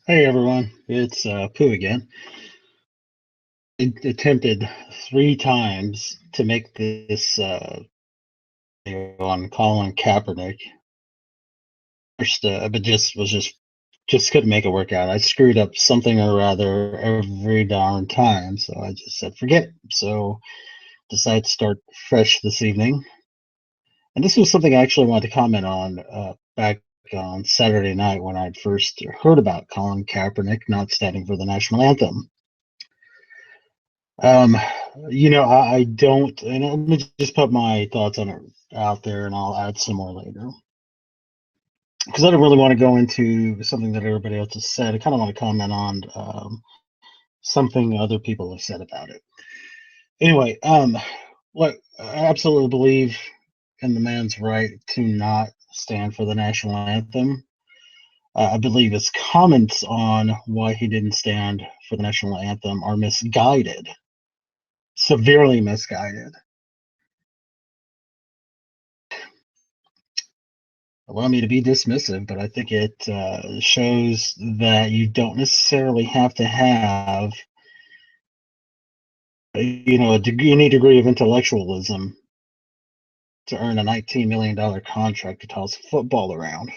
Hey everyone, it's Pooh again. I attempted 3 times to make this video on Colin Kaepernick. First, but just couldn't make it work out. I screwed up something or other every darn time, so I just said forget it. So decided to start fresh this evening, and this was something I actually wanted to comment on back on Saturday night when I first heard about Colin Kaepernick not standing for the national anthem. Um, I don't, and let me just put my thoughts on it out there, and I'll add some more later. Because I don't really want to go into something that everybody else has said. I kind of want to comment on something other people have said about it. Anyway, what I absolutely believe in the man's right to not stand for the national anthem. I believe his comments on why he didn't stand for the national anthem are misguided, severely misguided. Allow me to be dismissive, but I think it shows that you don't necessarily have to have, any degree of intellectualism to earn a $19 million contract to toss football around.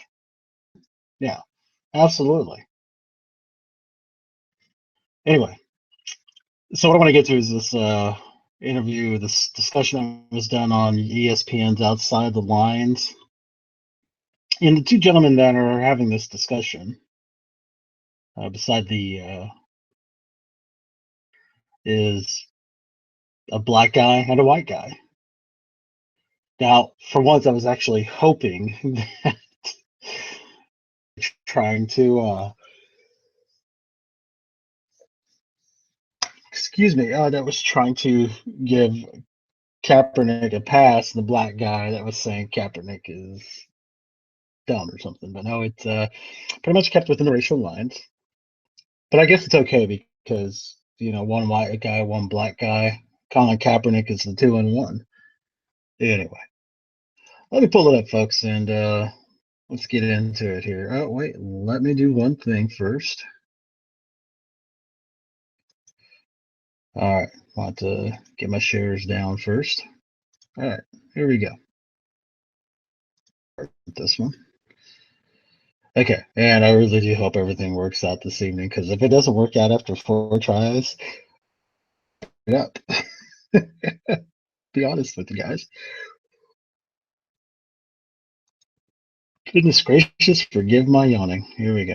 Yeah, absolutely. Anyway, so what I want to get to is this interview, this discussion that was done on ESPN's Outside the Lines. And the two gentlemen that are having this discussion, beside is a black guy and a white guy. Now, for once, I was actually hoping that trying to, that was trying to give Kaepernick a pass, the black guy that was saying Kaepernick is dumb or something. But no, it's pretty much kept within the racial lines. But I guess it's okay because, one white guy, one black guy. Colin Kaepernick is the 2-in-1. Anyway, let me pull it up, folks, and let's get into it here. Oh, wait, let me do one thing first. All right, want to get my shares down first. All right, here we go. This one. Okay, and I really do hope everything works out this evening, because if it doesn't work out after 4 tries, it up. Be honest with you guys. Goodness gracious, forgive my yawning. Here we go.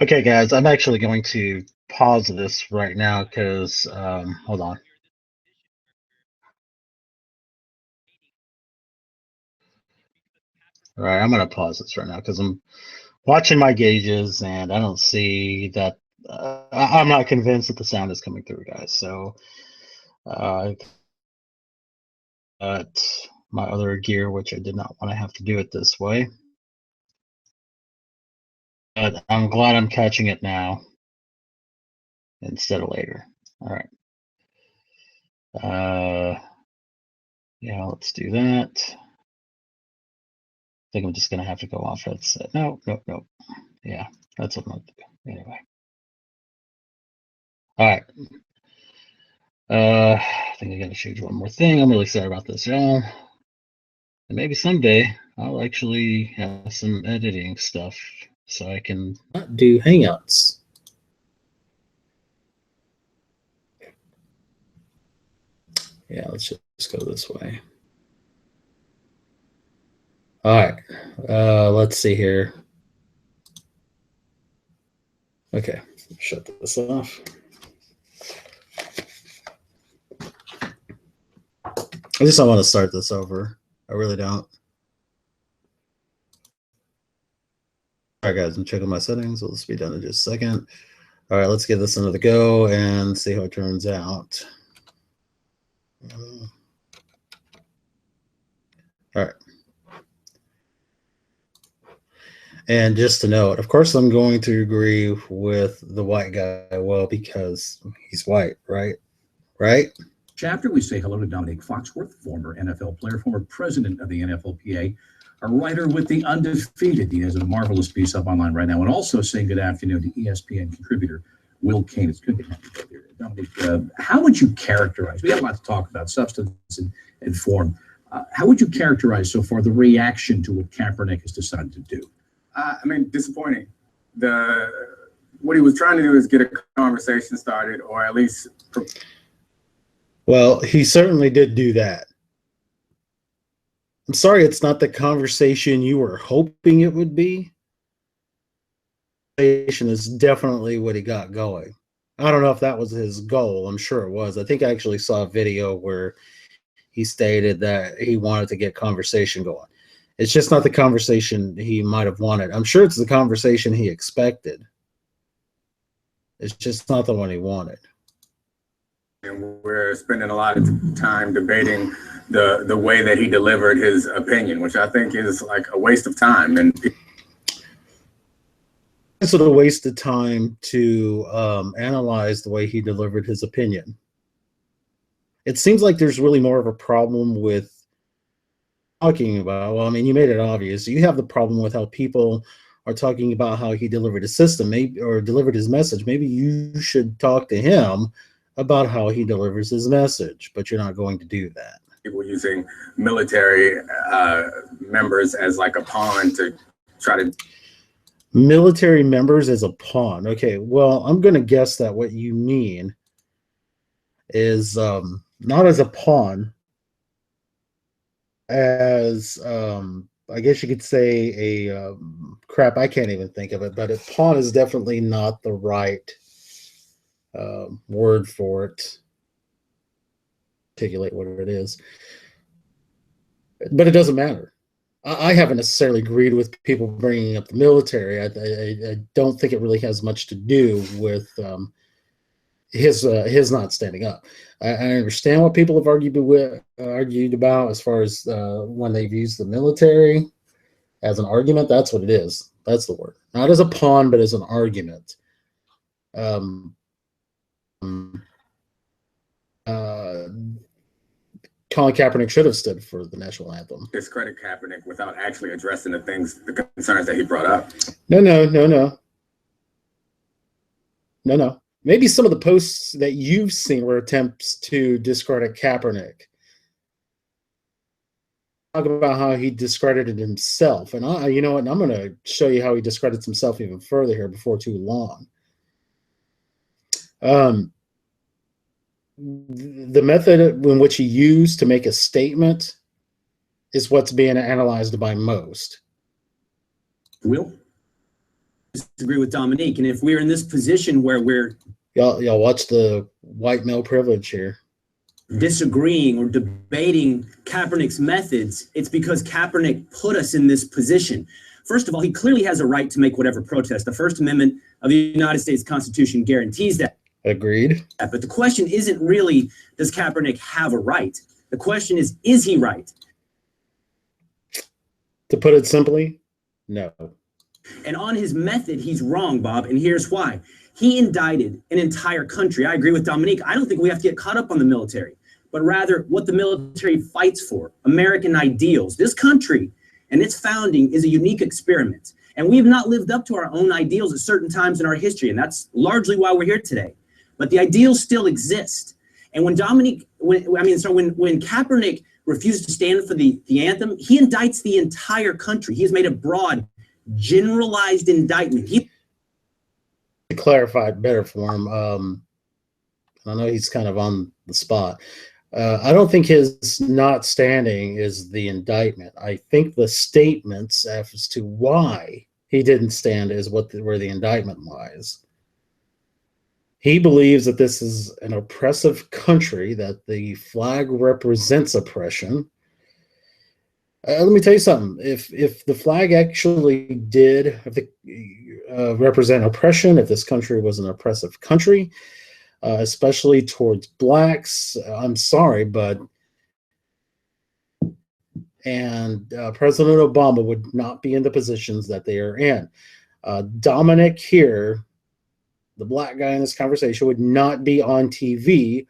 Okay, guys, I'm actually going to pause this right now because, hold on. All right, I'm going to pause this right now because I'm watching my gauges and I don't see that. I'm not convinced that the sound is coming through, guys. So, uh, got my other gear, which I did not want to have to do it this way. But I'm glad I'm catching it now instead of later. All right. Yeah, let's do that. I think I'm just gonna have to go off headset. No, no, no. Yeah, that's what I'm gonna do. Anyway. All right. I think I gotta change one more thing. I'm really sorry about this, y'all. And maybe someday I'll actually have some editing stuff so I can not do Hangouts. Yeah, let's just go this way. All right. Let's see here. Okay, shut this off. I just don't want to start this over. I really don't. All right, guys, I'm checking my settings. We'll just be done in just a second. All right, let's give this another go and see how it turns out. All right. And just to note, of course, I'm going to agree with the white guy. Well, because he's white, right? Right? Chapter, we say hello to Dominique Foxworth, former NFL player, former president of the NFLPA, a writer with The Undefeated. He has a marvelous piece up online right now. And also saying good afternoon to ESPN contributor Will Kane. It's good to have you here. Dominique, how would you characterize, we have a lot to talk about, substance and form. How would you characterize so far the reaction to what Kaepernick has decided to do? I mean, disappointing. What he was trying to do is get a conversation started, or at least. Well, he certainly did do that. I'm sorry it's not the conversation you were hoping it would be. Is definitely what he got going. I don't know if that was his goal. I'm sure it was. I think I actually saw a video where he stated that he wanted to get conversation going. It's just not the conversation he might have wanted. I'm sure it's the conversation he expected. It's just not the one he wanted. And we're spending a lot of time debating the way that he delivered his opinion, which I think is like a waste of time. And it's a waste of time to analyze the way he delivered his opinion. It seems like there's really more of a problem with talking about, well, I mean, you made it obvious. You have the problem with how people are talking about how he delivered his system, maybe, or delivered his message. Maybe you should talk to him about how he delivers his message, but you're not going to do that. People using military members as like a pawn to try to. Military members as a pawn. Okay, well, I'm going to guess that what you mean is not as a pawn, as I guess you could say a crap. I can't even think of it, but a pawn is definitely not the right word for it. Articulate what it is, but it doesn't matter. I haven't necessarily agreed with people bringing up the military. I don't think it really has much to do with his not standing up. I understand what people have argued about as far as when they've used the military as an argument. That's what it is. That's the word. Not as a pawn, but as an argument. Colin Kaepernick should have stood for the national anthem. Discredit Kaepernick without actually addressing the concerns that he brought up. No. Maybe some of the posts that you've seen were attempts to discredit Kaepernick. Talk about how he discredited himself. And you know what? I'm going to show you how he discredits himself even further here before too long. The method in which he used to make a statement is what's being analyzed by most. Will disagree with Dominique, and if we're in this position where we're y'all watch the white male privilege here, disagreeing or debating Kaepernick's methods, it's because Kaepernick put us in this position. First of all, he clearly has a right to make whatever protest. The First Amendment of the United States Constitution guarantees that. Agreed. But the question isn't really, does Kaepernick have a right? The question is he right? To put it simply, no. And on his method, he's wrong, Bob, and here's why. He indicted an entire country. I agree with Dominique. I don't think we have to get caught up on the military, but rather what the military fights for, American ideals. This country and its founding is a unique experiment, and we have not lived up to our own ideals at certain times in our history, and that's largely why we're here today. But the ideals still exist. And when Kaepernick refuses to stand for the anthem, he indicts the entire country. He has made a broad, generalized indictment. To clarify it better for him, I know he's kind of on the spot. I don't think his not standing is the indictment. I think the statements as to why he didn't stand is where the indictment lies. He believes that this is an oppressive country, that the flag represents oppression. Let me tell you something. If the flag actually did represent oppression, if this country was an oppressive country, especially towards blacks, I'm sorry, but President Obama would not be in the positions that they are in. Dominic here, the black guy in this conversation, would not be on TV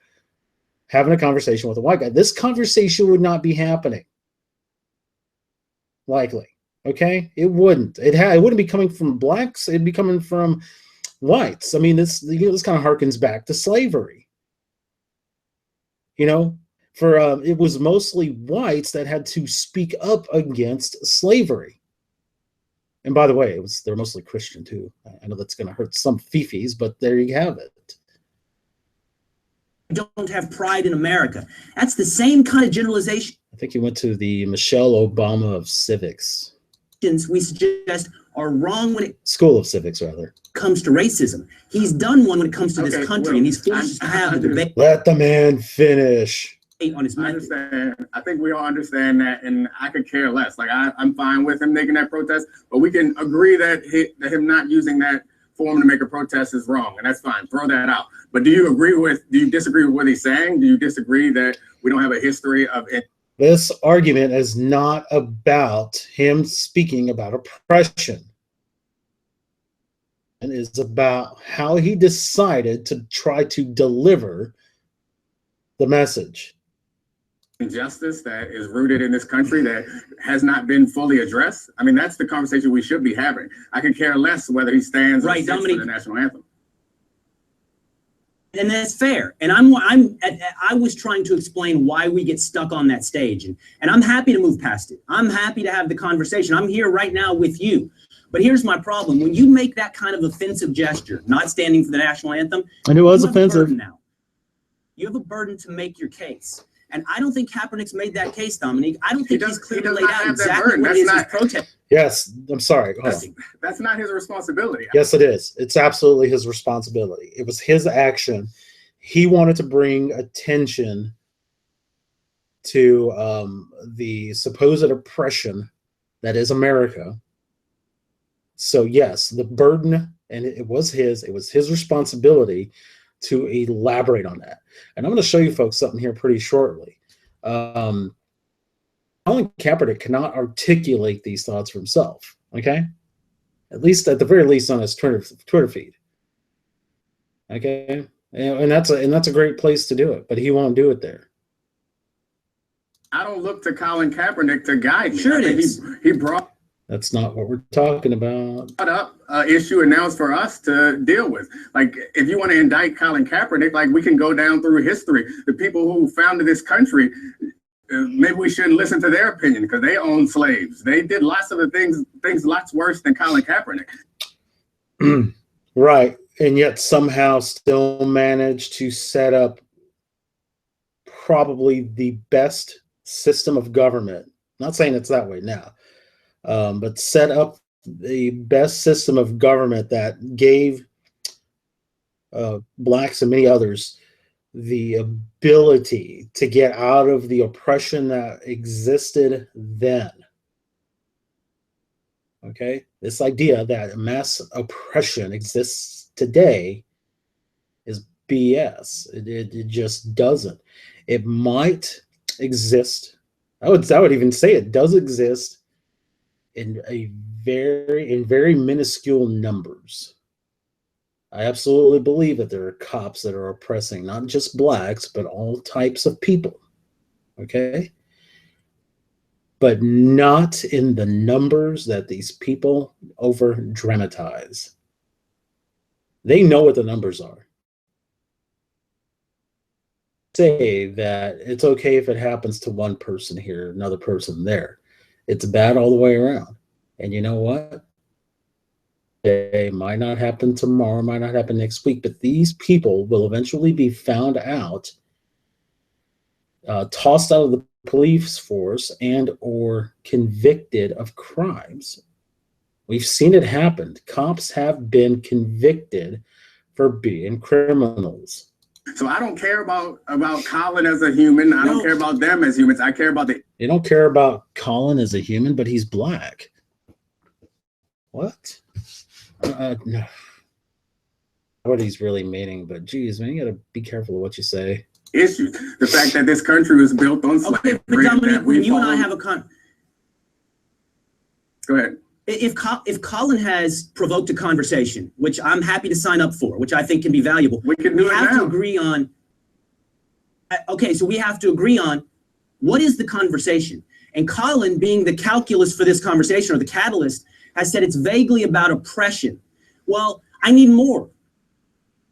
having a conversation with a white guy. This conversation would not be happening. Likely. Okay? It wouldn't. It wouldn't be coming from blacks. It'd be coming from whites. I mean, this kind of harkens back to slavery. It was mostly whites that had to speak up against slavery. And by the way, they're mostly Christian too. I know that's going to hurt some fifis, but there you have it. Don't have pride in America. That's the same kind of generalization. I think you went to the Michelle Obama of civics. We suggest are wrong when it School of Civics, rather. comes to racism. He's done one when it comes to this country, and he's forced us to have the debate Let the man finish. on his I method. understand. I think we all understand that, and I could care less. Like I'm fine with him making that protest, but we can agree that him not using that forum to make a protest is wrong, and that's fine. Throw that out. But do you disagree with what he's saying? Do you disagree that we don't have a history of it? This argument is not about him speaking about oppression. It is about how he decided to try to deliver the message. Injustice that is rooted in this country that has not been fully addressed. I mean, that's the conversation we should be having. I could care less whether he stands or sits for the national anthem. And that's fair. And I was trying to explain why we get stuck on that stage. And I'm happy to move past it. I'm happy to have the conversation. I'm here right now with you. But here's my problem. When you make that kind of offensive gesture, not standing for the national anthem, and it was offensive. Now. You have a burden to make your case. And I don't think Kaepernick's made that case, Dominique. I don't think he's clearly laid out exactly what it is his protest. Yes, I'm sorry. That's not his responsibility. Yes, it is. It's absolutely his responsibility. It was his action. He wanted to bring attention to the supposed oppression that is America. So yes, the burden, and it was his responsibility to elaborate on that. And I'm going to show you folks something here pretty shortly. Colin Kaepernick cannot articulate these thoughts for himself, okay? At the very least on his Twitter feed. Okay? And that's a great place to do it, but he won't do it there. I don't look to Colin Kaepernick to guide me. Sure it is. He brought That's not what we're talking about. up an issue, and now it's for us to deal with. Like, if you want to indict Colin Kaepernick, like, we can go down through history. The people who founded this country, maybe we shouldn't listen to their opinion because they owned slaves. They did lots of the things lots worse than Colin Kaepernick. Right. And yet somehow still managed to set up probably the best system of government. Not saying it's that way now. But set up the best system of government that gave blacks and many others the ability to get out of the oppression that existed then. Okay? This idea that mass oppression exists today is BS. It just doesn't. It might exist. I would even say it does exist in very minuscule numbers. I absolutely believe that there are cops that are oppressing not just blacks, but all types of people. Okay? But not in the numbers that these people over dramatize. They know what the numbers are. Say that it's okay if it happens to one person here, another person there. It's bad all the way around. And you know what? It might not happen tomorrow, might not happen next week, but these people will eventually be found out tossed out of the police force and or convicted of crimes. We've seen it happen. Cops have been convicted for being criminals. So I don't care about Colin as a human. I don't care about them as humans. I care about the. You don't care about Colin as a human, but he's black. What? No. What he's really meaning, but geez, man, you gotta be careful of what you say. Issues. The fact that this country was built on slavery. Okay, but Dominic, when you and I have a Go ahead. If Colin has provoked a conversation, which I'm happy to sign up for, which I think can be valuable, we have to agree on. Okay, so we have to agree on what is the conversation. And Colin, being the calculus for this conversation or the catalyst, has said it's vaguely about oppression. Well, I need more.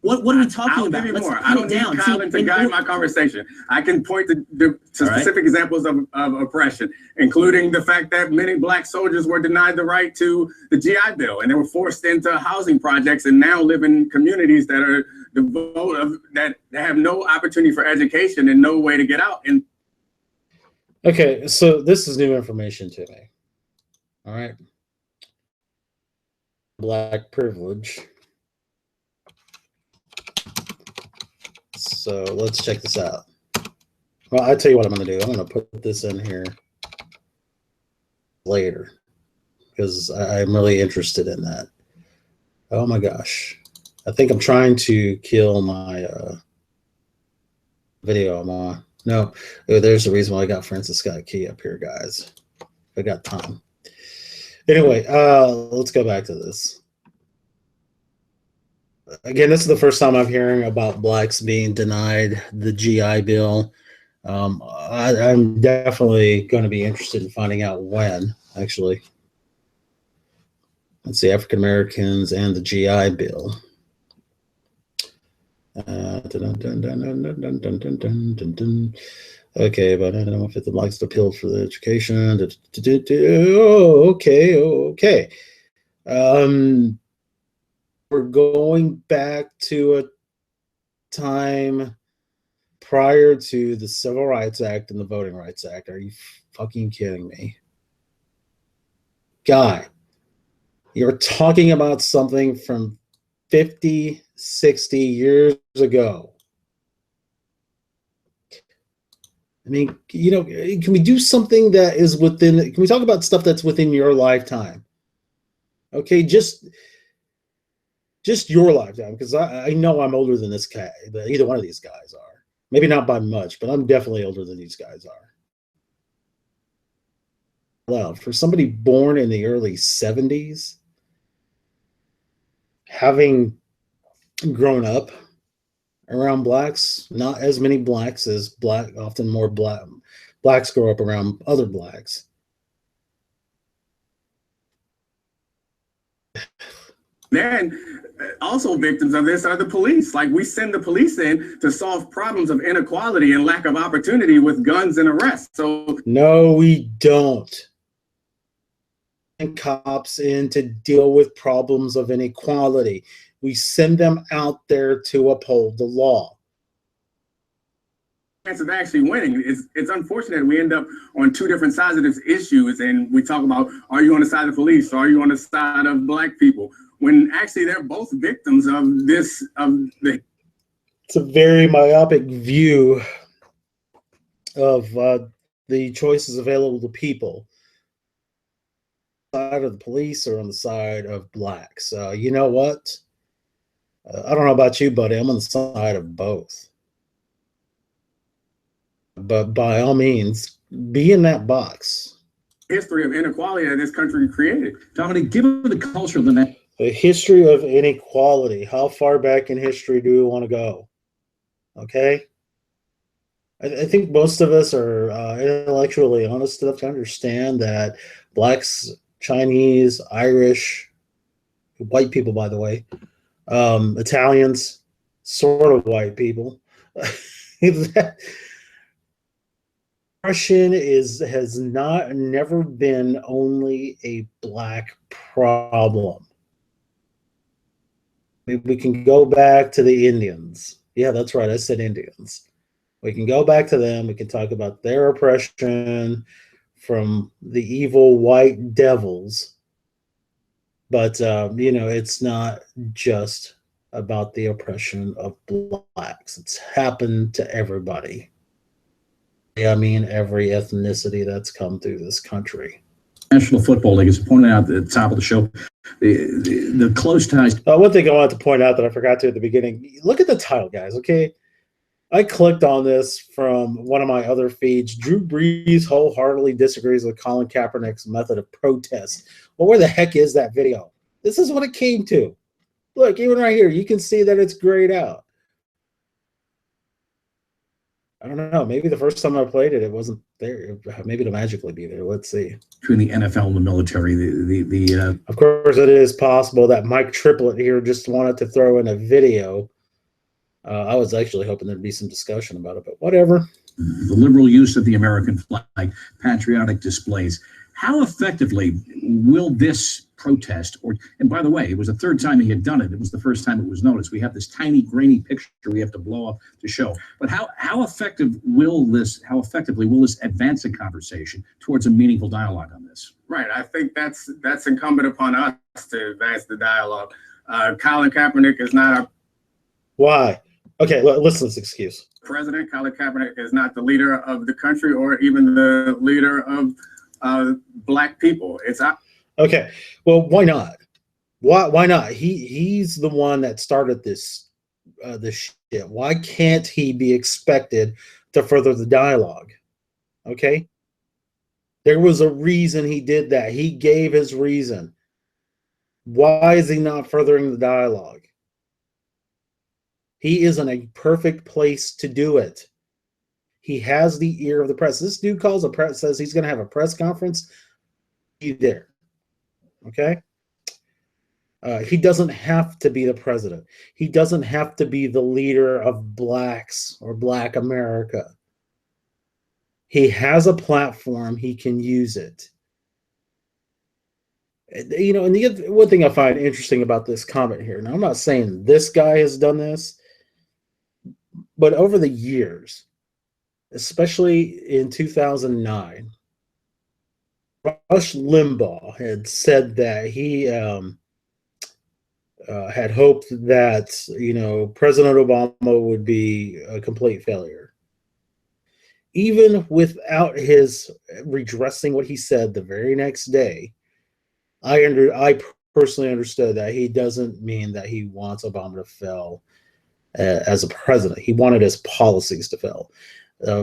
What are we talking about? Give you more. I don't need Colin to guide my conversation. I can point to specific examples of oppression, including the fact that many black soldiers were denied the right to the GI Bill, and they were forced into housing projects and now live in communities that are devoted, that have no opportunity for education and no way to get out. And okay, so this is new information to me. All right. Black privilege. So let's check this out. Well, I'll tell you what I'm going to do. I'm going to put this in here later because I'm really interested in that. Oh my gosh. I think I'm trying to kill my video I'm on. No, there's the reason why I got Francis Scott Key up here, guys. I got time. Anyway, let's go back to this. Again, this is the first time I'm hearing about blacks being denied the GI Bill. I'm definitely going to be interested in finding out when, actually. Let's see, African Americans and the GI Bill. Okay, but I don't know if the blacks appealed for the education. Oh, okay. We're going back to a time prior to the Civil Rights Act and the Voting Rights Act. Are you fucking kidding me? Guy, you're talking about something from 50, 60 years ago. I mean, you know, can we do something that is within, can we talk about stuff that's within your lifetime? Okay, just your lifetime, because I know I'm older than this guy. Either one of these guys are. Maybe not by much, but I'm definitely older than these guys are. Well, for somebody born in the early 70s, having grown up around blacks, not as many blacks as black, often more blacks grow up around other blacks. Then also victims of this are the police. Like, we send the police in to solve problems of inequality and lack of opportunity with guns and arrests. So no, we don't. And cops in to deal with problems of inequality. We send them out there to uphold the law. Chance of actually winning. It's unfortunate we end up on two different sides of this issue, and we talk about, are you on the side of the police or are you on the side of black people? When actually they're both victims of this. It's a very myopic view of the choices available to people. Side of the police or on the side of blacks. You know what? I don't know about you, buddy. I'm on the side of both. But by all means, be in that box. History of inequality that this country created. Dominic, given the culture of the next. The history of inequality. How far back in history do we want to go? Okay. I think most of us are intellectually honest enough to understand that blacks, Chinese, Irish, white people, by the way, Italians, sort of white people. Oppression has never been only a black problem. We can go back to the Indians. Yeah, that's right. I said Indians. We can go back to them. We can talk about their oppression from the evil white devils. But, it's not just about the oppression of blacks. It's happened to everybody. I mean, every ethnicity that's come through this country. National Football League, as pointed out at the top of the show, the close ties. One thing I wanted to point out that I forgot to at the beginning, look at the title, guys, okay? I clicked on this from one of my other feeds. Drew Brees wholeheartedly disagrees with Colin Kaepernick's method of protest. Well, where the heck is that video? This is what it came to. Look, even right here, you can see that it's grayed out. I don't know. Maybe the first time I played it, it wasn't there. Maybe it'll magically be there. Let's see. Between the NFL and the military, Of course, it is possible that Mike Triplett here just wanted to throw in a video. I was actually hoping there'd be some discussion about it, but whatever. The liberal use of the American flag, patriotic displays. How effectively will this protest, and by the way, it was the third time he had done it. It was the first time it was noticed. We have this tiny grainy picture we have to blow up to show. But how effectively will this advance the conversation towards a meaningful dialogue on this? Right. I think that's incumbent upon us to advance the dialogue. Colin Kaepernick is not a Why? Okay, listen to this excuse. President. Colin Kaepernick is not the leader of the country or even the leader of black people. It's okay. Well, why not? Why not? He's the one that started this shit. Why can't he be expected to further the dialogue? Okay. There was a reason he did that. He gave his reason. Why is he not furthering the dialogue? He is in a perfect place to do it. He has the ear of the press. This dude calls a press, says he's going to have a press conference. Be there. Okay? He doesn't have to be the president. He doesn't have to be the leader of blacks or Black America. He has a platform. He can use it. And the one thing I find interesting about this comment here, now I'm not saying this guy has done this, but over the years, especially in 2009, Rush Limbaugh had said that he had hoped that, President Obama would be a complete failure. Even without his redressing what he said the very next day, I personally understood that he doesn't mean that he wants Obama to fail as a president. He wanted his policies to fail.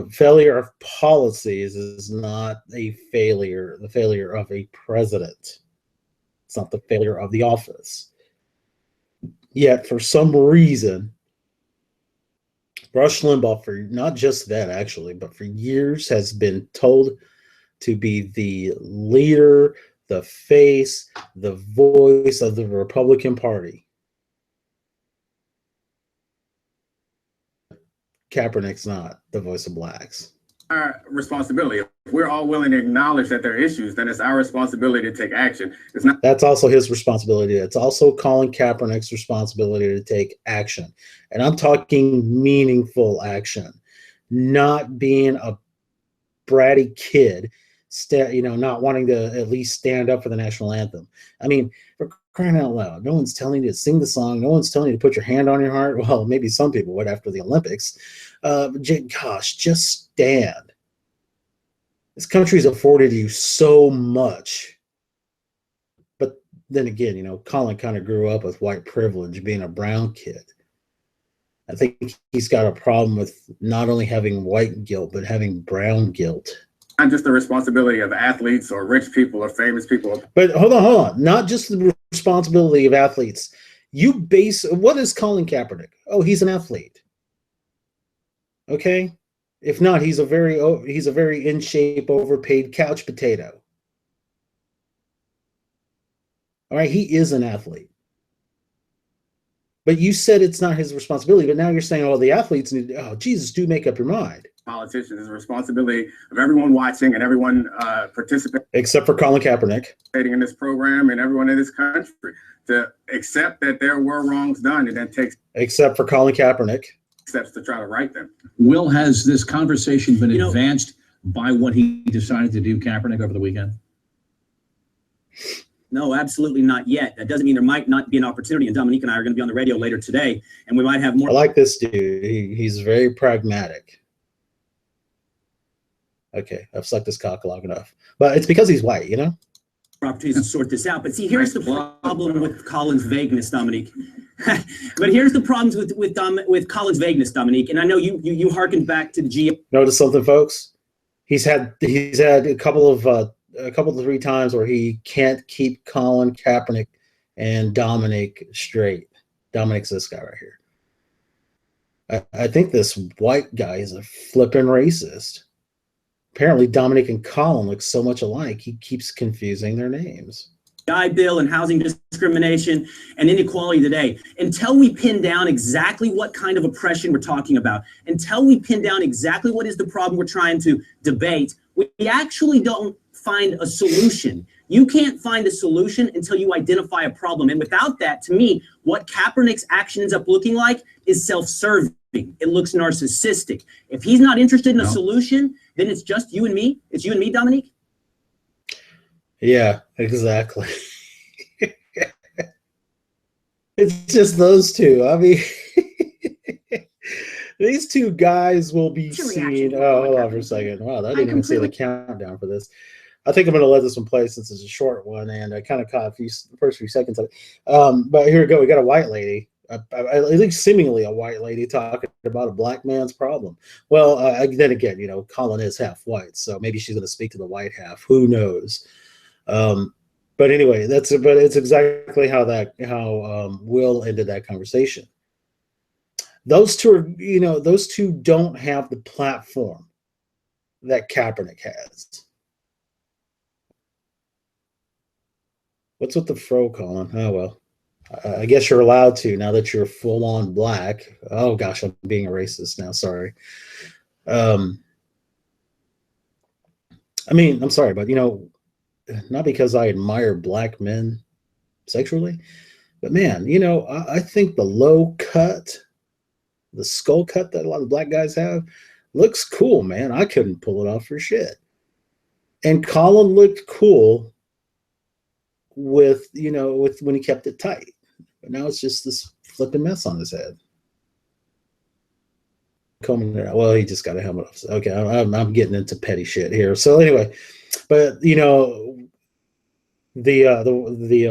Failure of policies is not the failure of a president. It's not the failure of the office. Yet, for some reason, Rush Limbaugh, for not just that actually, but for years has been told to be the leader, the face, the voice of the Republican Party. Kaepernick's not the voice of blacks. Our responsibility. If we're all willing to acknowledge that there are issues, then it's our responsibility to take action. It's not. That's also his responsibility. It's also Colin Kaepernick's responsibility to take action. And I'm talking meaningful action, not being a bratty kid, not wanting to at least stand up for the national anthem. I mean, for crying out loud, no one's telling you to sing the song. No one's telling you to put your hand on your heart. Well, maybe some people would after the Olympics. Gosh, just stand. This country's afforded you so much. But then again, Colin kind of grew up with white privilege, being a brown kid. I think he's got a problem with not only having white guilt, but having brown guilt. Not just the responsibility of athletes or rich people or famous people. But hold on. Not just the responsibility of athletes. What is Colin Kaepernick? Oh, he's an athlete. Okay? If not, he's a very in shape, overpaid couch potato. All right, he is an athlete. But you said it's not his responsibility, but now you're saying, the athletes need, Jesus, do make up your mind. Politicians, is a responsibility of everyone watching and everyone participating. Except for Colin Kaepernick. In this program and everyone in this country to accept that there were wrongs done and then take. Except for Colin Kaepernick. steps to try to right them. Will, has this conversation been You know- advanced by what he decided to do, Kaepernick, over the weekend? No, absolutely not yet. That doesn't mean there might not be an opportunity. And Dominique and I are going to be on the radio later today, and we might have more. I like this dude. He's very pragmatic. Okay, I've sucked his cock long enough. But it's because he's white, you know? opportunities to sort this out. But see, here's the problem with Colin's vagueness, Dominique. But here's the problems with Colin's vagueness, Dominique. And I know you hearkened back to the G. Notice something, folks. He's had a couple of 3 times where he can't keep Colin Kaepernick and Dominic straight. Dominic's this guy right here. I think this white guy is a flippin' racist. Apparently, Dominic and Colin look so much alike, he keeps confusing their names. Bill and housing discrimination and inequality today, until we pin down exactly what kind of oppression we're talking about, until we pin down exactly what is the problem we're trying to debate, we actually don't find a solution. You can't find a solution until you identify a problem. And without that, to me, what Kaepernick's action ends up looking like is self-serving. It looks narcissistic. If he's not interested in a solution, then it's just you and me. It's you and me, Dominique. Yeah, exactly. It's just those two. I mean, these two guys will be seen. Oh, hold on for a second. Wow, I didn't even see the countdown for this. I think I'm going to let this one play since it's a short one, and I kind of caught the first few seconds of it. But here we go. We got a white lady, at least seemingly a white lady, talking about a black man's problem. Well, then again, you know, Colin is half white, so maybe she's going to speak to the white half. Who knows? But anyway, it's exactly how Will ended that conversation. Those two don't have the platform that Kaepernick has. What's with the fro, Colin? Oh, well, I guess you're allowed to now that you're full on black. Oh gosh, I'm being a racist now. Sorry. I mean, I'm sorry, but not because I admire black men sexually, but man, I think the low cut, the skull cut that a lot of black guys have looks cool, man. I couldn't pull it off for shit. And Colin looked cool with when he kept it tight. But now it's just this flipping mess on his head. Well, he just got a helmet off. Okay, I'm getting into petty shit here. So anyway, but the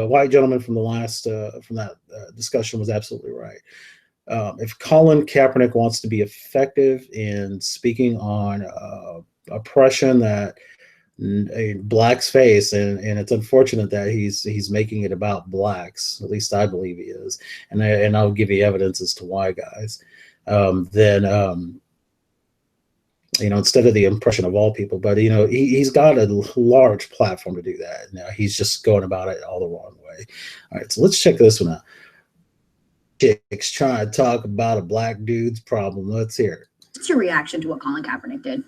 white gentleman from the last from that discussion was absolutely right. If Colin Kaepernick wants to be effective in speaking on oppression that blacks face, and it's unfortunate that he's making it about blacks, at least I believe he is, and I'll give you evidence as to why, guys. Then instead of the impression of all people, but he's got a large platform to do that. Now he's just going about it all the wrong way. All right, so let's check this one out. Chicks trying to talk about a black dude's problem. Let's hear it. What's your reaction to what Colin Kaepernick did?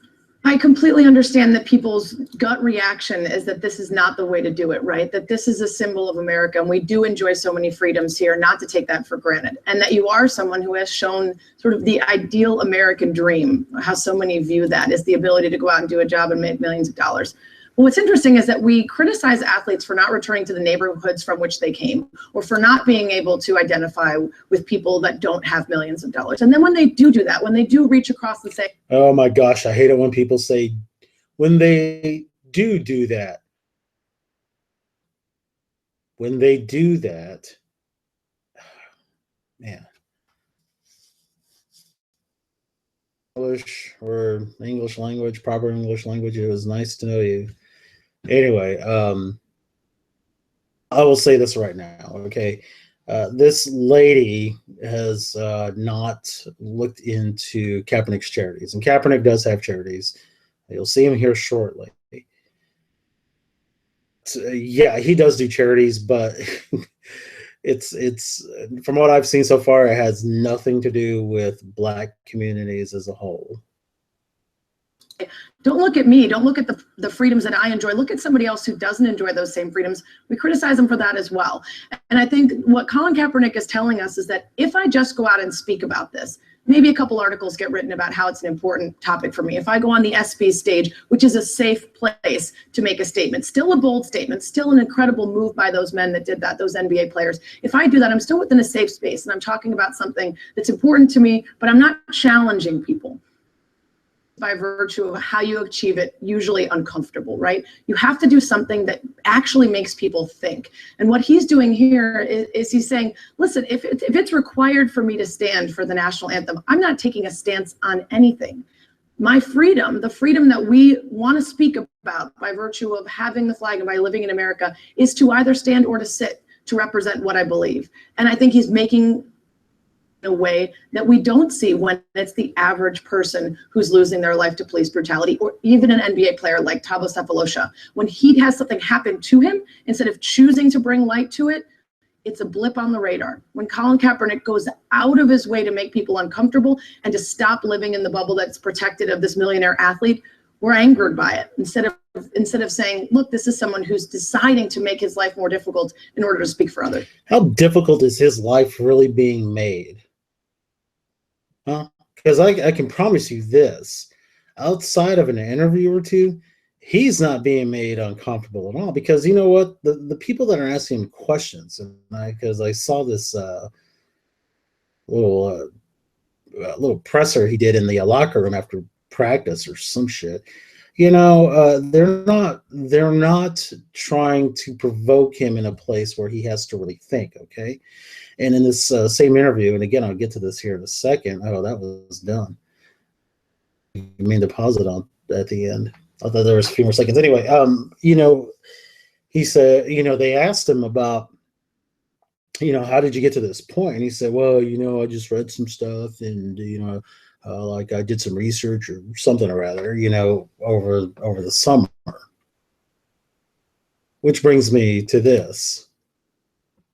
I completely understand that people's gut reaction is that this is not the way to do it, right? That this is a symbol of America, and we do enjoy so many freedoms here, not to take that for granted. And that you are someone who has shown sort of the ideal American dream, how so many view that is the ability to go out and do a job and make millions of dollars. But what's interesting is that we criticize athletes for not returning to the neighborhoods from which they came, or for not being able to identify with people that don't have millions of dollars. And then when they do that, when they do reach across and say, oh my gosh, I hate it when people say, when they do that. When they do that, man. English or English language, proper English language, it was nice to know you. Anyway, I will say this right now, okay? This lady has not looked into Kaepernick's charities, and Kaepernick does have charities. You'll see him here shortly. So, yeah, he does do charities, but it's from what I've seen so far, it has nothing to do with black communities as a whole. Don't look at me. Don't look at the freedoms that I enjoy. Look at somebody else who doesn't enjoy those same freedoms. We criticize them for that as well. And I think what Colin Kaepernick is telling us is that if I just go out and speak about this, maybe a couple articles get written about how it's an important topic for me. If I go on the SB stage, which is a safe place to make a statement, still a bold statement, still an incredible move by those men that did that, those NBA players. If I do that, I'm still within a safe space and I'm talking about something that's important to me, but I'm not challenging people by virtue of how you achieve it, usually uncomfortable, right? You have to do something that actually makes people think. And what he's doing here is he's saying, listen, if it's required for me to stand for the national anthem, I'm not taking a stance on anything. My freedom, the freedom that we want to speak about by virtue of having the flag and by living in America, is to either stand or to sit, to represent what I believe. And I think he's making a way that we don't see when it's the average person who's losing their life to police brutality, or even an NBA player like Thabo Sefolosha. When he has something happen to him, instead of choosing to bring light to it, it's a blip on the radar. When Colin Kaepernick goes out of his way to make people uncomfortable and to stop living in the bubble that's protected of this millionaire athlete, we're angered by it. Instead of saying, look, this is someone who's deciding to make his life more difficult in order to speak for others. How difficult is his life really being made? Huh? Because I can promise you this, outside of an interview or two, he's not being made uncomfortable at all. Because you know what? The people that are asking him questions, and because I saw this little presser he did in the locker room after practice or some shit. You know, they're not trying to provoke him in a place where he has to really think. Okay. And in this same interview, and again, I'll get to this here in a second. Oh, that was done. You mean the pause it on at the end? I thought there was a few more seconds. Anyway, you know, he said, you know, they asked him about, you know, how did you get to this point? And he said, well, you know, I just read some stuff, and you know, like I did some research or something or other, you know, over the summer. Which brings me to this.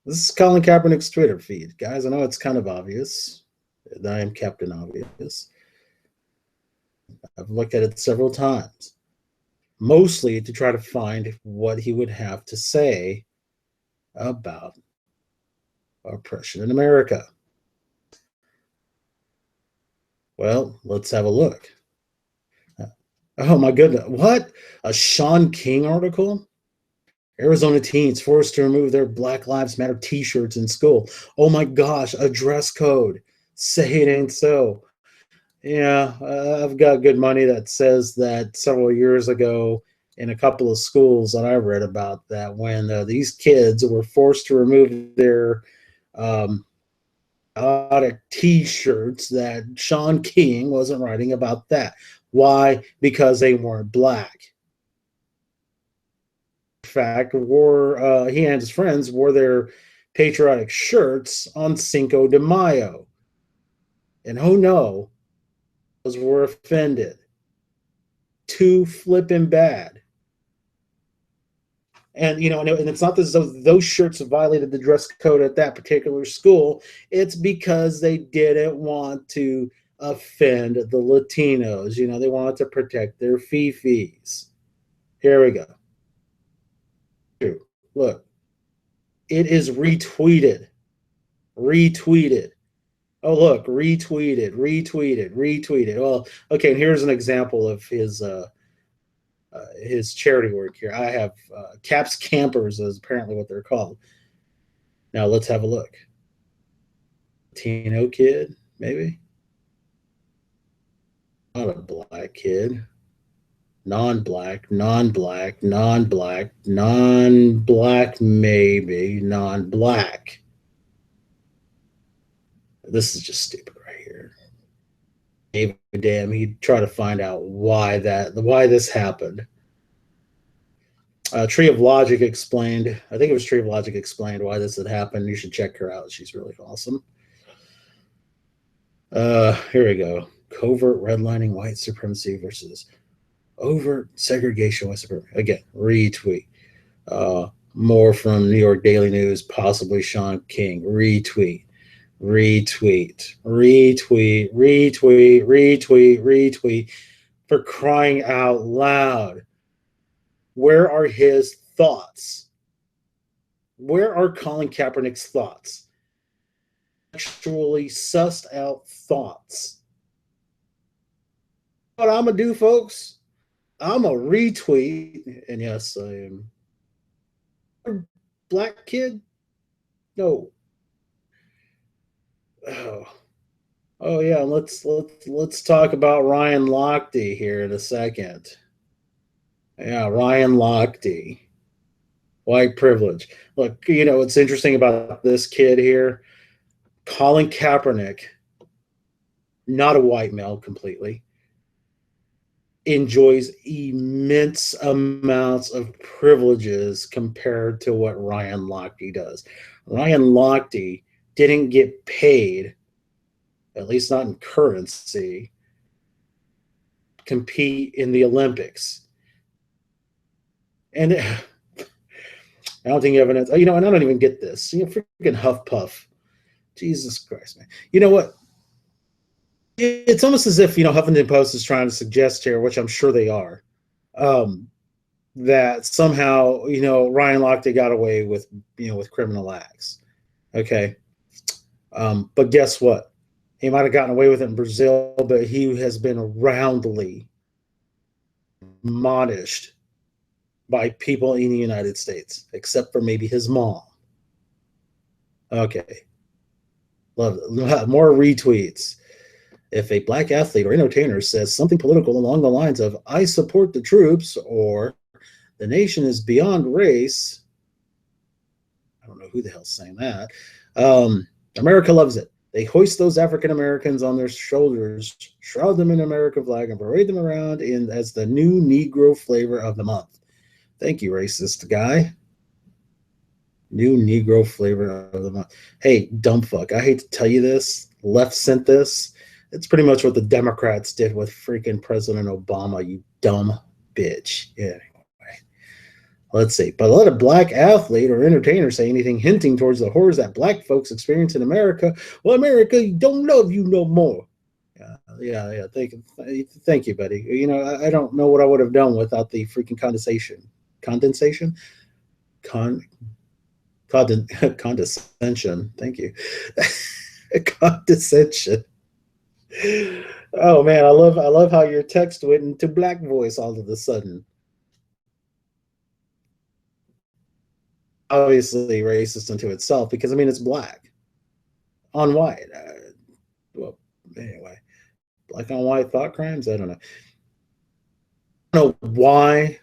This is Colin Kaepernick's Twitter feed. Guys, I know it's kind of obvious that I am Captain Obvious. I've looked at it several times, mostly to try to find what he would have to say about oppression in America. Well, let's have a look. Oh my goodness. What? A Sean King article? Arizona teens forced to remove their Black Lives Matter t-shirts in school. Oh my gosh, a dress code. Say it ain't so. Yeah, I've got good money that says that several years ago in a couple of schools that I read about, that when these kids were forced to remove their t-shirts, that Sean King wasn't writing about that. Why? Because they weren't black. Fact, he and his friends wore their patriotic shirts on Cinco de Mayo, and oh no, those were offended. Too flippin' bad. And you know, and it's not as though those shirts violated the dress code at that particular school. It's because they didn't want to offend the Latinos. You know, they wanted to protect their fifis. Here we go. Look, it is retweeted. Oh, look, retweeted. Well, okay, and here's an example of his charity work here. I have Caps Campers is apparently what they're called. Now let's have a look. Latino kid, maybe? Not a black kid. Non-black, maybe, non-black. This is just stupid right here. Gave a damn. He'd try to find out why this happened. Tree of Logic explained, I think it was Tree of Logic explained why this had happened. You should check her out. She's really awesome. Here we go. Covert redlining white supremacy versus overt segregation white supremacy. Again, retweet. More from New York Daily News, possibly Sean King. Retweet. For crying out loud. Where are his thoughts? Where are Colin Kaepernick's thoughts? Actually sussed out thoughts. What I'm going to do, folks, I'm going to retweet. And yes, I am. Black kid? No. Oh yeah, let's talk about Ryan Lochte here in a second. Yeah, Ryan Lochte. White privilege. Look, what's interesting about this kid here, Colin Kaepernick, not a white male completely, enjoys immense amounts of privileges compared to what Ryan Lochte does. Ryan Lochte didn't get paid, at least not in currency, compete in the Olympics. And I don't think evidence, and I don't even get this. Freaking Huff Puff. Jesus Christ, man. You know what? It's almost as if, Huffington Post is trying to suggest here, which I'm sure they are, that somehow, Ryan Lochte got away with, with criminal acts. Okay. But guess what? He might have gotten away with it in Brazil, but he has been roundly admonished by people in the United States, except for maybe his mom. Okay. Love it. More retweets. If a black athlete or entertainer says something political along the lines of, I support the troops, or the nation is beyond race, I don't know who the hell's saying that. America loves it. They hoist those African Americans on their shoulders, shroud them in the American flag, and parade them around as the new Negro flavor of the month. Thank you, racist guy. New Negro flavor of the month. Hey, dumb fuck. I hate to tell you this. Left sent this. It's pretty much what the Democrats did with freaking President Obama, you dumb bitch. Yeah, anyway. Let's see. But let a black athlete or entertainer say anything hinting towards the horrors that black folks experience in America. Well, America don't love you no more. Yeah. Thank you, buddy. I don't know what I would have done without the freaking condensation. Condensation? Condescension. Thank you. Condescension. Oh man, I love how your text went into black voice all of a sudden. Obviously racist unto itself, because it's black on white. Well, anyway, black on white thought crimes. I don't know. I don't know why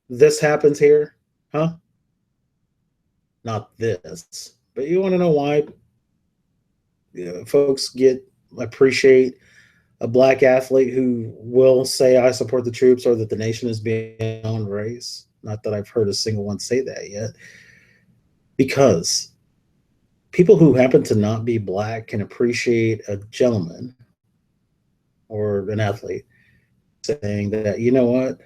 this happens here, huh? Not this, but you want to know why folks appreciate a black athlete who will say, I support the troops, or that the nation is beyond race. Not that I've heard a single one say that yet. Because people who happen to not be black can appreciate a gentleman or an athlete saying that, you know what?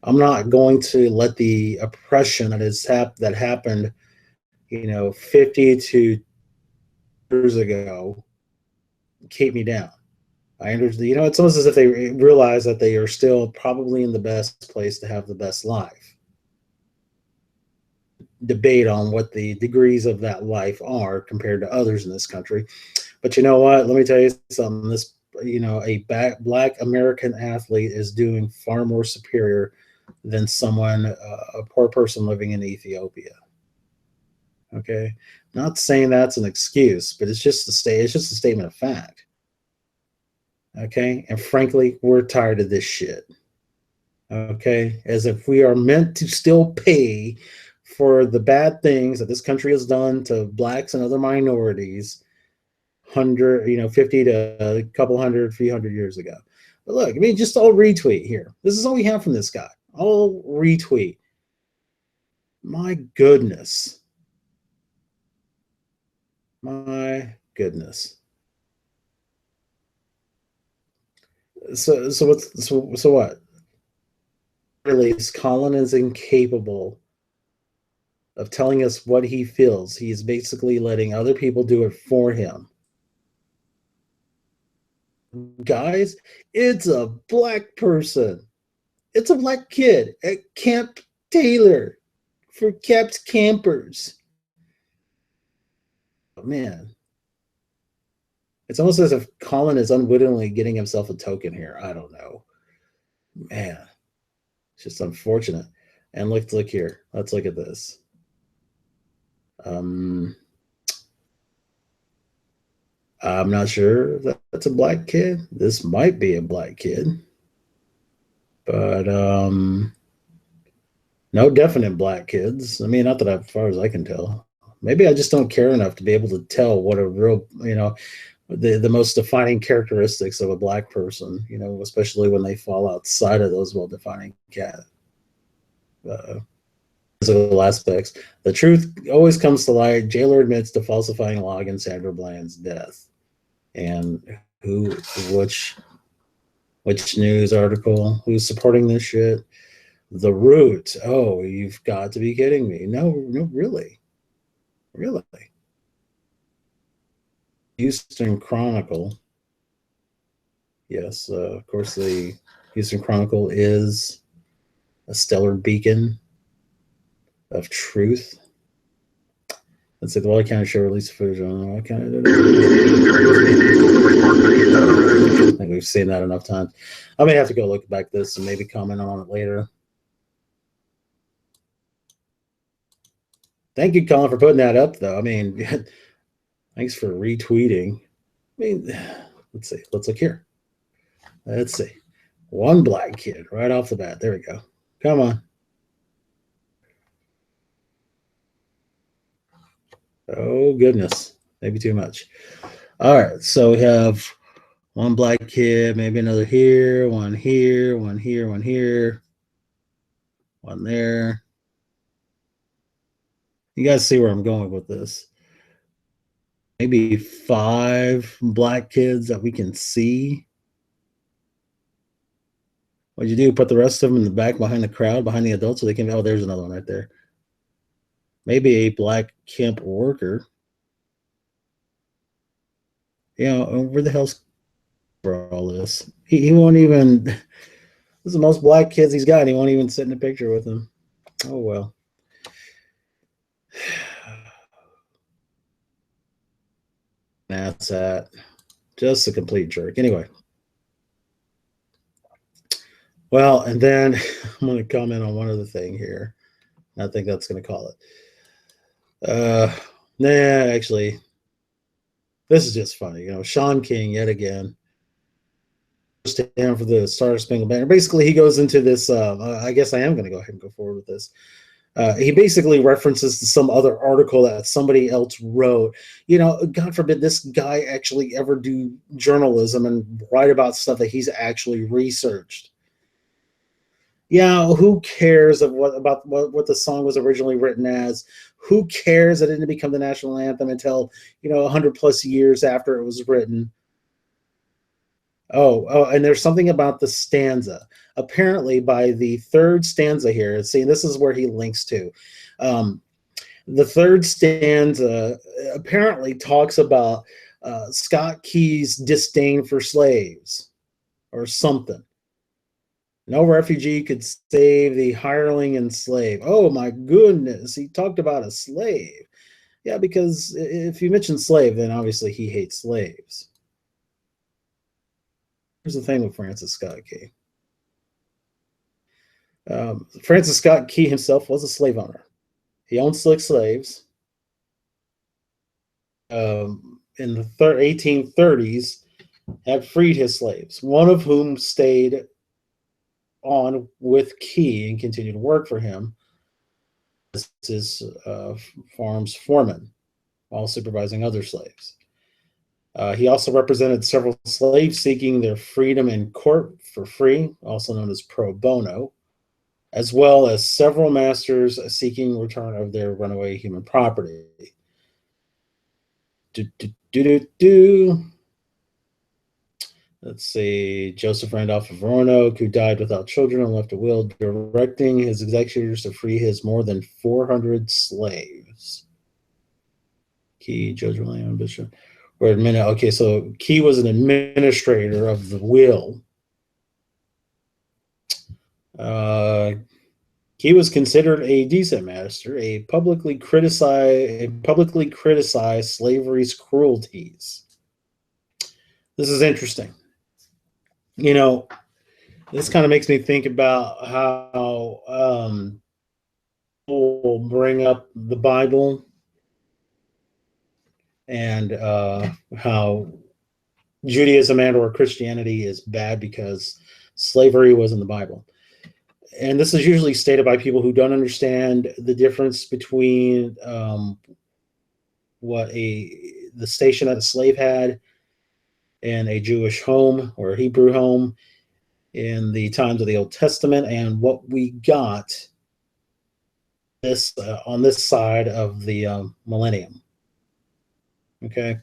I'm not going to let the oppression that happened, 50 years ago keep me down. I understand. It's almost as if they realize that they are still probably in the best place to have the best life. Debate on what the degrees of that life are compared to others in this country. But you know what? Let me tell you something. This, a black American athlete is doing far more superior than a poor person living in Ethiopia. Okay, not saying that's an excuse, but it's just a statement of fact. Okay, and frankly, we're tired of this shit. Okay, as if we are meant to still pay for the bad things that this country has done to blacks and other minorities 50 to a couple hundred, few hundred years ago. But look, just all retweet here. This is all we have from this guy. All retweet. My goodness. My goodness. So what? Really, Colin is incapable of telling us what he feels. He is basically letting other people do it for him. guys, it's a black person. It's a black kid at Camp Taylor for Caps Campers. Oh, man. It's almost as if Colin is unwittingly getting himself a token here. I don't know. Man, it's just unfortunate. And look here. Let's look at this. I'm not sure if that's a black kid. This might be a black kid. But no definite black kids. I mean, not that as far as I can tell. Maybe I just don't care enough to be able to tell what a real, the most defining characteristics of a black person, especially when they fall outside of those well-defining physical aspects. The truth always comes to light. Jailer admits to falsifying log in Sandra Bland's death. And which news article? Who's supporting this shit? The Root. Oh, you've got to be kidding me. No, really. Really? Houston Chronicle. Yes, of course, the Houston Chronicle is a stellar beacon of truth. Let's say the Waller County Show released footage on Waller County. I think we've seen that enough times. I may have to go look back this and maybe comment on it later. Thank you, Colin, for putting that up, though. I mean, thanks for retweeting. I mean, let's see. Let's look here. Let's see. One black kid right off the bat. There we go. Come on. Oh, goodness. Maybe too much. All right. So we have one black kid, maybe another here, one here, one here, one here, one there. You guys see where I'm going with this. Maybe 5 black kids that we can see. What'd you do? Put the rest of them in the back behind the crowd, behind the adults, so they can. Oh, there's another one right there. Maybe a black camp worker. Where the hell's for all this? He won't even. This is the most black kids he's got. He won't even sit in a picture with them. Oh, well. That's that. Just a complete jerk. Anyway. Well, and then I'm going to comment on one other thing here. I think that's going to call it. Actually, this is just funny. Sean King, yet again, to him for the Star Spangled Banner. Basically, he goes into this. I guess I am going to go ahead and go forward with this. He basically references to some other article that somebody else wrote. God forbid this guy actually ever do journalism and write about stuff that he's actually researched. Yeah, who cares about what the song was originally written as? Who cares that it didn't become the national anthem until 100+ years after it was written? Oh, and there's something about the stanza. Apparently, by the third stanza here, see, this is where he links to. The third stanza apparently talks about Scott Key's disdain for slaves or something. No refugee could save the hireling and slave. Oh, my goodness. He talked about a slave. Yeah, because if you mention slave, then obviously he hates slaves. Here's the thing with Francis Scott Key. Francis Scott Key himself was a slave owner. He owned 6 slaves. In the 1830s, had freed his slaves, one of whom stayed on with Key and continued to work for him as his farm's foreman while supervising other slaves. He also represented several slaves seeking their freedom in court for free, also known as pro bono, as well as several masters seeking return of their runaway human property. Let's see, Joseph Randolph of Roanoke, who died without children and left a will directing his executors to free his more than 400 slaves. Key, Judge William Bishop. Okay, so Key was an administrator of the will. He was considered a decent master, publicly criticized slavery's cruelties. This is interesting. You know, this kind of makes me think about how people bring up the Bible and how Judaism and or Christianity is bad because slavery was in the Bible. And this is usually stated by people who don't understand the difference between the station that a slave had in a Jewish home or a Hebrew home in the times of the Old Testament and what we got on this side of the millennium. Okay,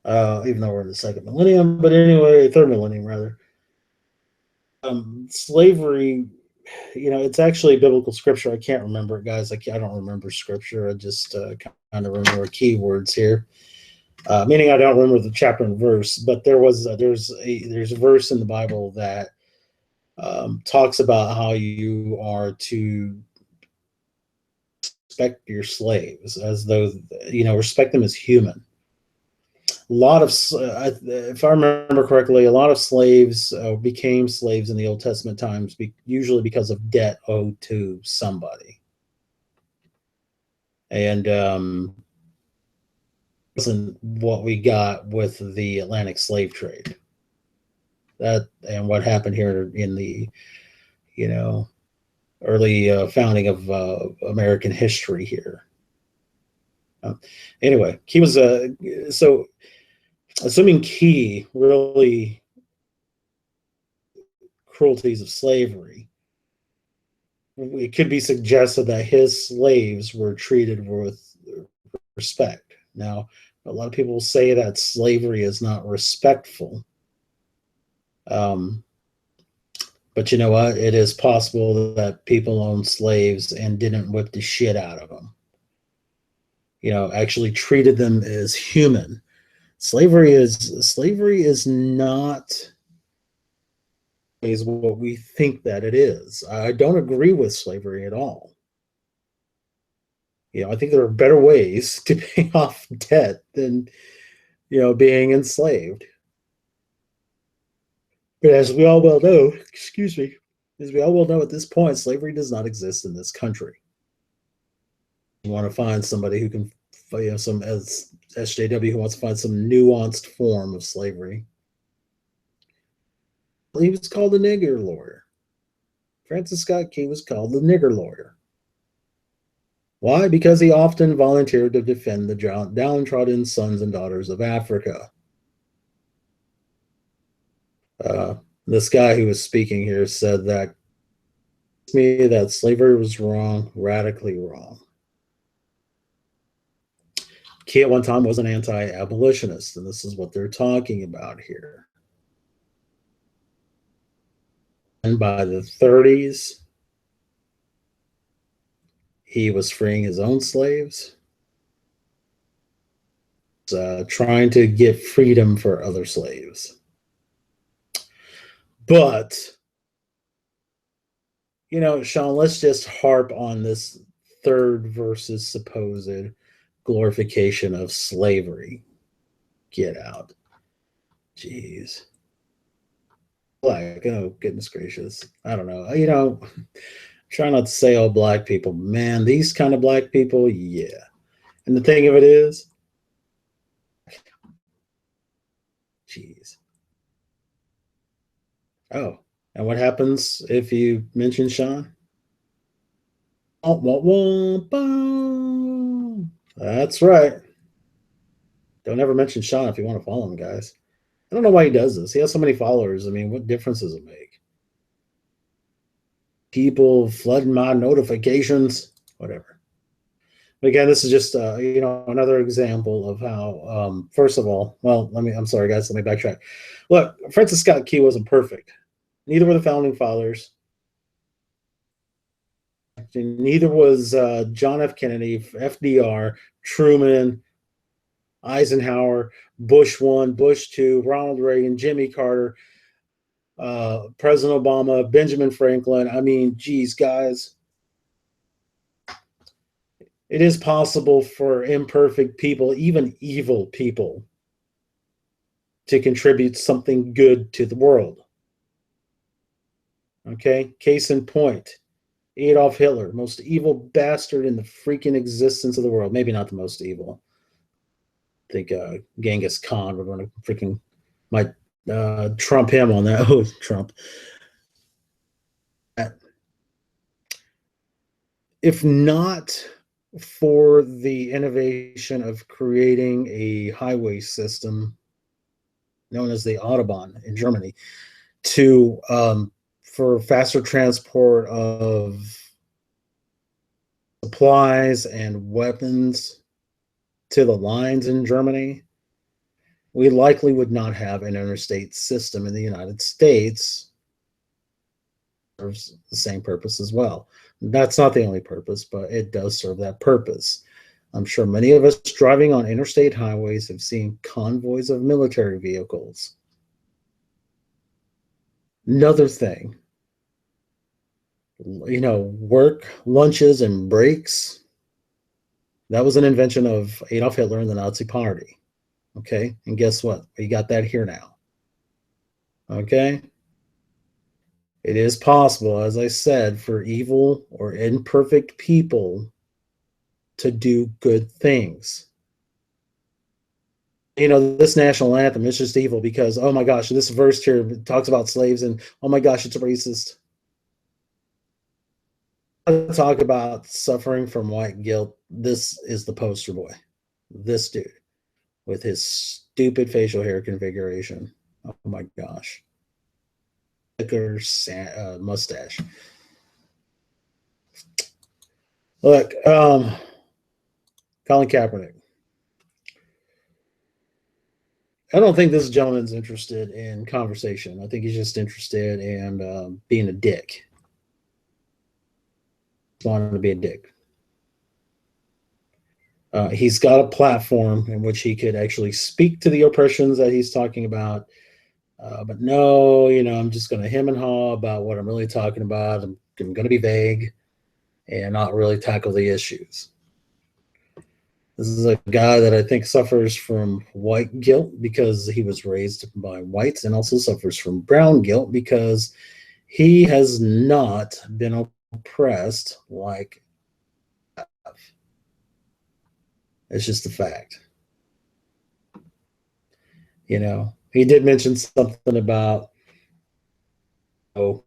even though we're in the second millennium, but anyway, third millennium rather. Slavery, it's actually biblical scripture. I can't remember it, guys. I don't remember scripture. I just kind of remember keywords here. Meaning I don't remember the chapter and verse, but there's a verse in the Bible that talks about how you are to respect your slaves as though respect them as human. A lot of, if I remember correctly, a lot of slaves became slaves in the Old Testament times, usually because of debt owed to somebody. And wasn't what we got with the Atlantic slave trade. And what happened here in the, early founding of American history here. Anyway, Key was so. Assuming Key really cruelties of slavery, it could be suggested that his slaves were treated with respect. Now, a lot of people say that slavery is not respectful. But you know what? It is possible that people owned slaves and didn't whip the shit out of them. Actually treated them as human. Slavery is not what we think that it is. I don't agree with slavery at all. I think there are better ways to pay off debt than, being enslaved. But as we all well know, at this point, slavery does not exist in this country. You want to find somebody who can, some as SJW who wants to find some nuanced form of slavery. He was called the nigger lawyer. Francis Scott Key was called the nigger lawyer. Why? Because he often volunteered to defend the downtrodden sons and daughters of Africa. This guy who was speaking here said that slavery was wrong, radically wrong. Key at one time was an anti-abolitionist, and this is what they're talking about here. And by the 30s, he was freeing his own slaves, trying to get freedom for other slaves. But, Sean, let's just harp on this third verse's supposed glorification of slavery. Get out. Jeez. Black, oh, goodness gracious. I don't know. Try not to say all black people. Man, these kind of black people, yeah. And the thing of it is, jeez. Oh, and what happens if you mention Sean? That's right. Don't ever mention Sean if you want to follow him, guys. I don't know why he does this. He has so many followers. I mean, what difference does it make? People flooding my notifications, whatever. But again, this is just another example of how. First of all, I'm sorry, guys. Let me backtrack. Look, Francis Scott Key wasn't perfect. Neither were the founding fathers. Neither was John F. Kennedy, FDR, Truman, Eisenhower, Bush 1, Bush 2, Ronald Reagan, Jimmy Carter, President Obama, Benjamin Franklin. I mean, geez, guys, it is possible for imperfect people, even evil people, to contribute something good to the world. Okay, case in point, Adolf Hitler, most evil bastard in the freaking existence of the world. Maybe not the most evil. I think Genghis Khan would want to freaking might trump him on that. Oh, Trump. If not for the innovation of creating a highway system known as the Autobahn in Germany to for faster transport of supplies and weapons to the lines in Germany, we likely would not have an interstate system in the United States. Serves the same purpose as well. That's not the only purpose, but it does serve that purpose. I'm sure many of us driving on interstate highways have seen convoys of military vehicles. Another thing, you know, work, lunches, and breaks. That was an invention of Adolf Hitler and the Nazi Party. Okay, and guess what? We got that here now. Okay? It is possible, as I said, for evil or imperfect people to do good things. You know, this national anthem is just evil because, oh my gosh, this verse here talks about slaves and, oh my gosh, it's racist. Talk about suffering from white guilt. This is the poster boy. This dude with his stupid facial hair configuration. Oh my gosh. Thicker mustache. Look, Colin Kaepernick. I don't think this gentleman's interested in conversation. I think he's just interested in being a dick. Wanting to be a dick. He's got a platform in which he could actually speak to the oppressions that he's talking about. But no, you know, I'm just going to hem and haw about what I'm really talking about. I'm going to be vague and not really tackle the issues. This is a guy that I think suffers from white guilt because he was raised by whites, and also suffers from brown guilt because he has not been oppressed like that. It's just a fact. You know, he did mention something about, oh,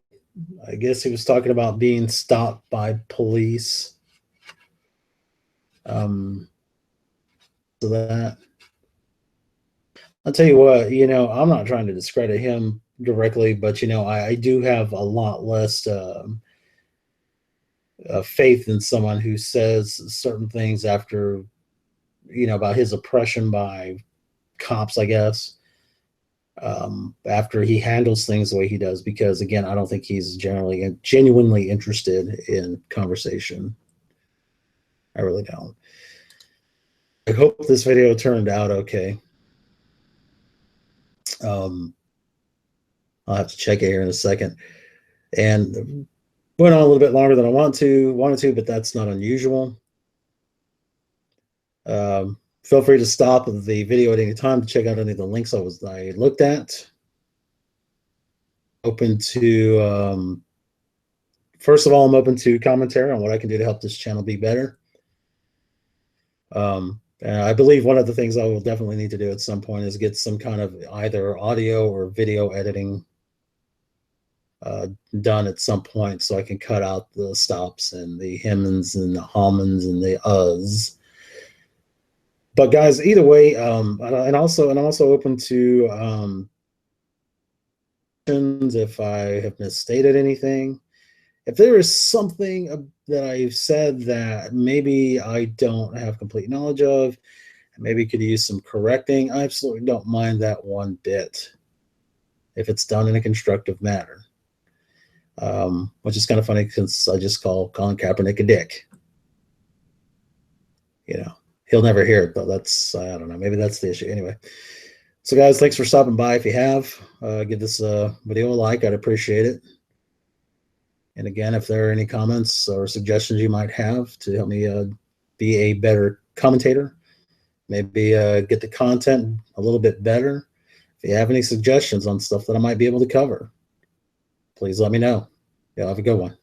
I guess he was talking about being stopped by police. So that, I'll tell you what, you know, I'm not trying to discredit him directly, but, you know, I do have a lot less faith in someone who says certain things after, you know, about his oppression by cops, I guess, after he handles things the way he does, because again, I don't think he's genuinely interested in conversation. I really don't. I hope this video turned out okay. I'll have to check it here in a second. And went on a little bit longer than I wanted to, but that's not unusual. Feel free to stop the video at any time to check out any of the links I looked at. Open to, first of all, I'm open to commentary on what I can do to help this channel be better. And I believe one of the things I will definitely need to do at some point is get some kind of either audio or video editing done at some point, so I can cut out the stops and the hemmings and the hammons and the uhs. But guys, either way, and I'm also open to if I have misstated anything. If there is something that I've said that maybe I don't have complete knowledge of, maybe could use some correcting, I absolutely don't mind that one bit if it's done in a constructive manner. Which is kind of funny because I just call Colin Kaepernick a dick. You know, He'll never hear it though. That's, I don't know. Maybe that's the issue. Anyway, so guys, thanks for stopping by. If you have, give this video a like. I'd appreciate it. And again, if there are any comments or suggestions you might have to help me be a better commentator, maybe get the content a little bit better. If you have any suggestions on stuff that I might be able to cover, please let me know. Y'all have a good one.